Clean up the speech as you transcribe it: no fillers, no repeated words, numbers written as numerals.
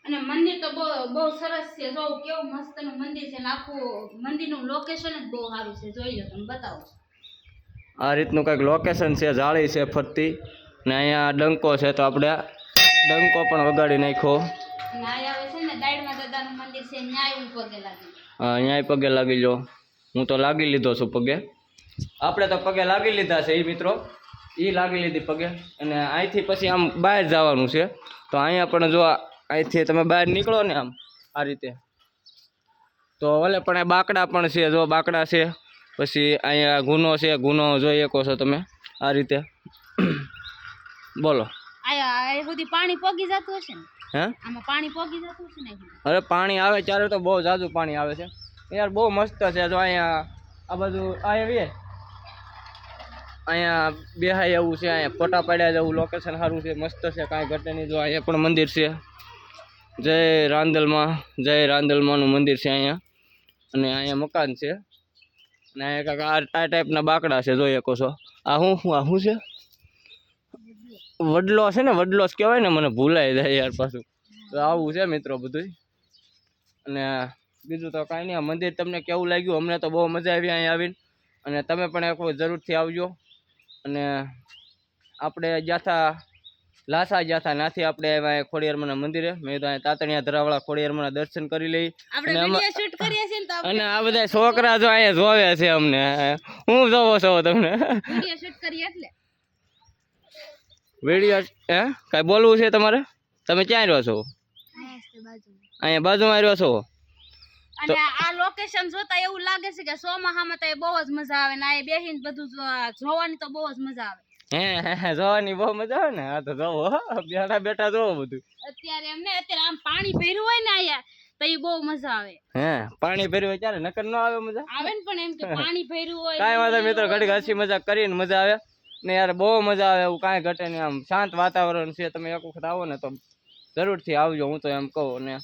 અને મંદિર તો બહુ સરસ છે જો કેવું મસ્તનું મંદિર છે ને આખું મંદિરનું લોકેશન જ બહુ સારું છે જોઈ લો તમે બતાવો આ રીતનું કંઈક લોકેશન છે જાળી છે ફરતી ને અહીંયા ડંકો છે તો આપણે ડંકો પણ વગાડી નાખ્યો અને આ આવે છે ને દાડમાં દાદાનું મંદિર છે ન્યાય હું પગે લાગી ન્યાય પગે લાગી લો હું તો લાગી લીધો છું પગે આપણે તો પગે લાગી લીધા છે એ મિત્રો એ લાગી લીધી પગે અને અહીંથી પછી આમ બહાર જવાનું છે તો અહીંયા પણ જો અહીંથી તમે બહાર નીકળો ને આમ આ રીતે તો ઓલે પણ આ બાકડા પણ છે જો બાકડા છે પછી અહીંયા ગુનો છે ગુનો જોઈ શકો છો તમે આ રીતે બોલો આ સુધી પાણી પોગી જતું હશે ને હે આમાં પાણી પોગી જતું હશે ને અરે પાણી આવે ત્યારે તો બહુ ઝાઝુ પાણી આવે છે યાર બહુ મસ્ત છે જો અહીંયા આ બાજુ અહીંયા બેહાય એવું છે અહીંયા ફોટા પાડ્યા જેવું લોકેશન સારું છે મસ્ત છે કાંઈ ઘટે નહીં જો અહીંયા પણ મંદિર છે જય રાંદલમાનું મંદિર છે અહીંયા અને અહીંયા મકાન છે અને અહીંયા કાંઈક આ ટાઈપના બાકડા છે જોઈ શકો છો આ શું છે વડલો છે ને વડલો જ કહેવાય ને મને ભૂલાઈ જાય યાર પાછું તો આવું છે મિત્રો બધું અને બીજું તો કાંઈ નહીં આ મંદિર તમને કેવું લાગ્યું અમને તો બહુ મજા આવી અહીંયા આવીને અને તમે પણ એક જરૂરથી આવજો અને આપણે લાસા જાથા નાથી આપણે આવ્યા ખોડિયારમાંના મંદિરે મેં તો અહીંયા તાતણિયા ધરાવાળા ખોડિયારમાંના દર્શન કરી લઈ અને આ બધા છોકરા જો અહીંયા જોવે છે અમને હું જોવો છો તમને વિડીયો હે કાંઈ બોલવું છે તમારે તમે ક્યાં રહ્યો છો અહીંયા બાજુમાં રહ્યો છો અને આ લોકેશન જોતા એવું લાગે છે કે ચોમાસામાં તો બહુ જ મજા આવે ને આ બેહીને બધું જોવાની તો બહુ જ મજા આવે હે જોવાની બહુ મજા આવે ને આ તો જોવો બેઠા જોવો બધું અત્યારે આમ પાણી ભર્યું હોય ને આયા તો એ બહુ મજા આવે હે પાણી ભર્યું હોય ત્યારે નકર ન આવે મજા આવે ને પણ એમ કે પાણી ભર્યું હોય કાંઈ વાંધો મિત્રો ઘડી હસી મજાક કરીને મજા આવે ને યાર બહુ મજા આવે એવું કાંઈ ઘટે નહીં આમ શાંત વાતાવરણ છે તમે એક વખત આવો ને તો જરૂરથી આવજો હું તો એમ કહું ને